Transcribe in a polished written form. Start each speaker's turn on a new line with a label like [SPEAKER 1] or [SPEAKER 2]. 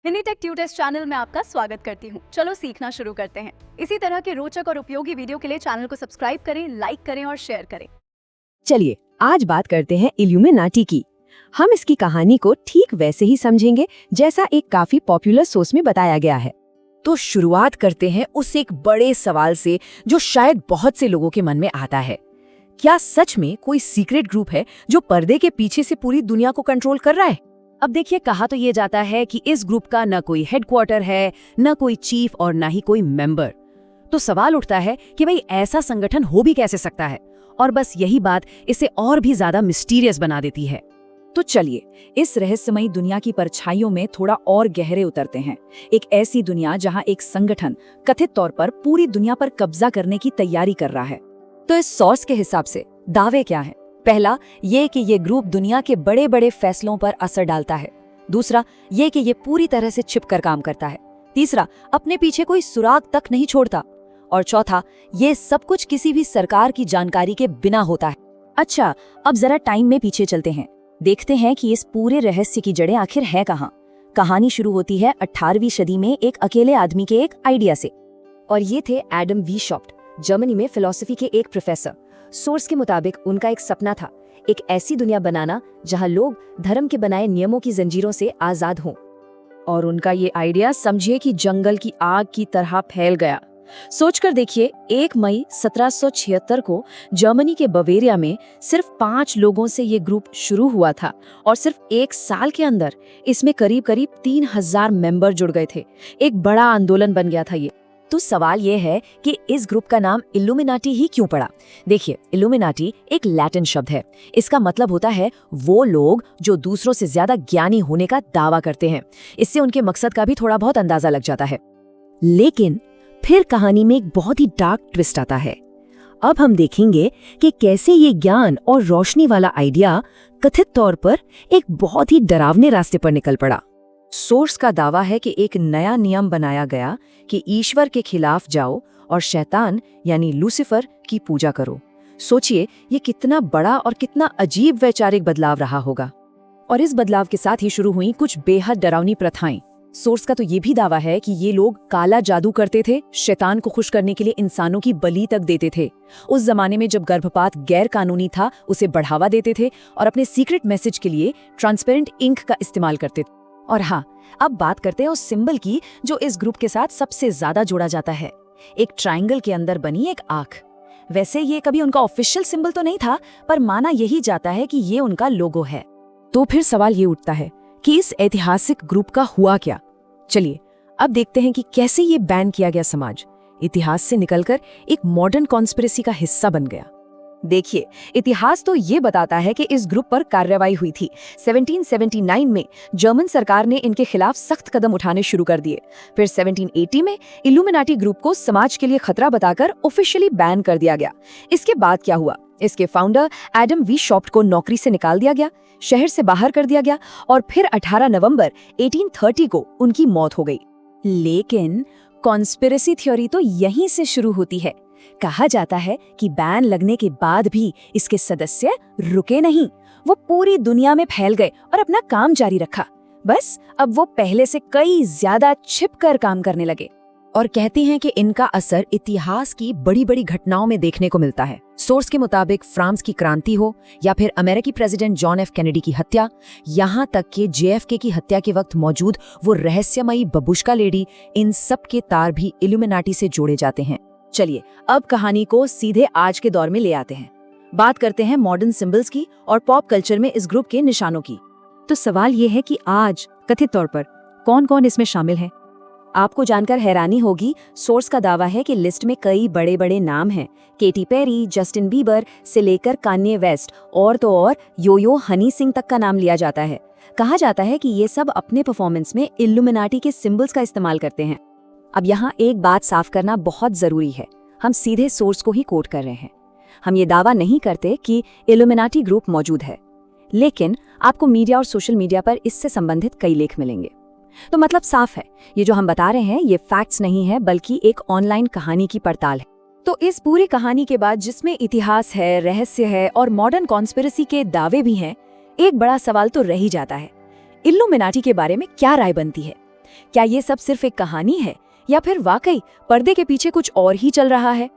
[SPEAKER 1] हिनीटेक tutors channel में आपका स्वागत करती हूँ। चलो सीखना शुरू करते हैं। इसी तरह के रोचक और उपयोगी वीडियो के लिए चैनल को सब्सक्राइब करें, लाइक करें और शेयर करें।
[SPEAKER 2] चलिए आज बात करते हैं इल्यूमिनाटी की। हम इसकी कहानी को ठीक वैसे ही समझेंगे जैसा एक काफी पॉपुलर सोर्स में बताया गया है। तो शुरुआत करते हैं उस एक बड़े सवाल से जो शायद बहुत से लोगों के मन में आता है। क्या सच में कोई सीक्रेट ग्रुप है जो पर्दे के पीछे से पूरी दुनिया को कंट्रोल कर रहा है? अब देखिए, कहा तो ये जाता है कि इस ग्रुप का न कोई हेडक्वार्टर है, न कोई चीफ और न ही कोई मेंबर। तो सवाल उठता है कि भाई ऐसा संगठन हो भी कैसे सकता है, और बस यही बात इसे और भी ज्यादा मिस्टीरियस बना देती है। तो चलिए इस रहस्यमयी दुनिया की परछाइयों में थोड़ा और गहरे उतरते हैं। एक ऐसी दुनिया जहां एक संगठन कथित तौर पर पूरी दुनिया पर कब्जा करने की तैयारी कर रहा है। तो इस सोर्स के हिसाब से दावे क्या हैं? पहला, ये कि ये ग्रुप दुनिया के बड़े बड़े फैसलों पर असर डालता है। दूसरा, ये कि ये पूरी तरह से छिपकर काम करता है। तीसरा, अपने पीछे कोई सुराग तक नहीं छोड़ता। और चौथा, ये सब कुछ किसी भी सरकार की जानकारी के बिना होता है। अच्छा, अब जरा टाइम में पीछे चलते हैं, देखते हैं कि इस पूरे रहस्य की जड़ें आखिर है कहाँ। कहानी शुरू होती है 18वीं सदी में एक अकेले आदमी के एक आइडिया से, और ये थे एडम वीशॉप्ट, जर्मनी में फिलॉसफी के एक प्रोफेसर। सोर्स के मुताबिक उनका एक सपना था, एक ऐसी दुनिया बनाना जहां लोग धर्म के बनाए नियमों की जंजीरों से आजाद हों। और उनका ये आइडिया समझिए कि जंगल की आग की तरह फैल गया। सोचकर देखिए, 1 मई 1776 को जर्मनी के बवेरिया में सिर्फ 5 लोगों से ये ग्रुप शुरू हुआ था, और सिर्फ 1 साल के अंदर इसमें करीब 3000 मेंबर जुड़ गए थे। एक बड़ा आंदोलन बन गया था ये। तो सवाल ये है कि इस ग्रुप का नाम इल्यूमिनाटी ही क्यों पड़ा? देखिए, इल्यूमिनाटी एक लैटिन शब्द है। इसका मतलब होता है वो लोग जो दूसरों से ज्यादा ज्ञानी होने का दावा करते हैं। इससे उनके मकसद का भी थोड़ा बहुत अंदाजा लग जाता है। लेकिन फिर कहानी में एक बहुत ही डार्क ट्विस्ट आता है। अब हम देखेंगे कि कैसे ये ज्ञान और रोशनी वाला आइडिया कथित तौर पर एक बहुत ही डरावने रास्ते पर निकल पड़ा। सोर्स का दावा है कि एक नया नियम बनाया गया कि ईश्वर के खिलाफ जाओ और शैतान यानी लूसीफर की पूजा करो। सोचिए ये कितना बड़ा और कितना अजीब वैचारिक बदलाव रहा होगा। और इस बदलाव के साथ ही शुरू हुई कुछ बेहद डरावनी प्रथाएं। सोर्स का तो ये भी दावा है कि ये लोग काला जादू करते थे, शैतान को खुश करने के लिए इंसानों की बलि तक देते थे। उस जमाने में जब गर्भपात गैर कानूनी था, उसे बढ़ावा देते थे और अपने सीक्रेट मैसेज के लिए ट्रांसपेरेंट इंक का इस्तेमाल करते थे। और हाँ, अब बात करते हैं उस सिंबल की जो इस ग्रुप के साथ सबसे ज्यादा जोड़ा जाता है। एक ट्रायंगल के अंदर बनी एक आंख। वैसे ये कभी उनका ऑफिशियल सिंबल तो नहीं था, पर माना यही जाता है कि ये उनका लोगो है। तो फिर सवाल ये उठता है कि इस ऐतिहासिक ग्रुप का हुआ क्या? चलिए अब देखते हैं कि कैसे ये बैन किया गया समाज इतिहास से निकलकर एक मॉडर्न कॉन्स्पिरेसी का हिस्सा बन गया। देखिए, इतिहास तो ये बताता है कि इस ग्रुप पर कार्रवाई हुई थी। 1779 में जर्मन सरकार ने इनके खिलाफ सख्त कदम उठाने शुरू कर दिए। फिर 1780 में इल्यूमिनाटी ग्रुप को समाज के लिए खतरा बताकर ऑफिशियली बैन कर दिया गया। इसके बाद क्या हुआ? इसके फाउंडर एडम वीशॉप्ट को नौकरी से निकाल दिया गया, शहर से बाहर कर दिया गया, और फिर 18 नवंबर 1830 को उनकी मौत हो गई। लेकिन कॉन्स्पिरेसी थ्योरी तो यहीं से शुरू होती है। कहा जाता है कि बैन लगने के बाद भी इसके सदस्य रुके नहीं, वो पूरी दुनिया में फैल गए और अपना काम जारी रखा। बस अब वो पहले से कई ज्यादा छिपकर काम करने लगे। और कहते हैं कि इनका असर इतिहास की बड़ी बड़ी घटनाओं में देखने को मिलता है। सोर्स के मुताबिक फ्रांस की क्रांति हो या फिर अमेरिकी प्रेसिडेंट जॉन एफ कैनेडी की हत्या, यहाँ तक कि JFK की हत्या के वक्त मौजूद वो रहस्यमयी बबुश्का लेडी, इन सब के तार भी इल्यूमिनाटी से जोड़े जाते हैं। चलिए अब कहानी को सीधे आज के दौर में ले आते हैं। बात करते हैं मॉडर्न सिंबल्स की और पॉप कल्चर में इस ग्रुप के निशानों की। तो सवाल ये है कि आज कथित तौर पर कौन कौन इसमें शामिल है? आपको जानकर हैरानी होगी, सोर्स का दावा है कि लिस्ट में कई बड़े बड़े नाम हैं। केटी पेरी, जस्टिन बीबर से लेकर कान्ये वेस्ट और तो और यो हनी सिंह तक का नाम लिया जाता है। कहा जाता है कि ये सब अपने परफॉर्मेंस में इल्यूमिनाटी के सिंबल्स का इस्तेमाल करते हैं। अब यहाँ एक बात साफ करना बहुत जरूरी है, हम सीधे सोर्स को ही कोट कर रहे हैं। हम ये दावा नहीं करते कि इल्यूमिनाटी ग्रुप मौजूद है, लेकिन आपको मीडिया और सोशल मीडिया पर इससे संबंधित कई लेख मिलेंगे। तो मतलब साफ है, ये जो हम बता रहे हैं ये फैक्ट्स नहीं है, बल्कि एक ऑनलाइन कहानी की पड़ताल है। तो इस पूरी कहानी के बाद, जिसमें इतिहास है, रहस्य है और मॉडर्न कॉन्स्पिरेसी के दावे भी हैं, एक बड़ा सवाल तो रह ही जाता है, इल्यूमिनाटी के बारे में क्या राय बनती है? क्या ये सब सिर्फ एक कहानी है या फिर वाकई पर्दे के पीछे कुछ और ही चल रहा है?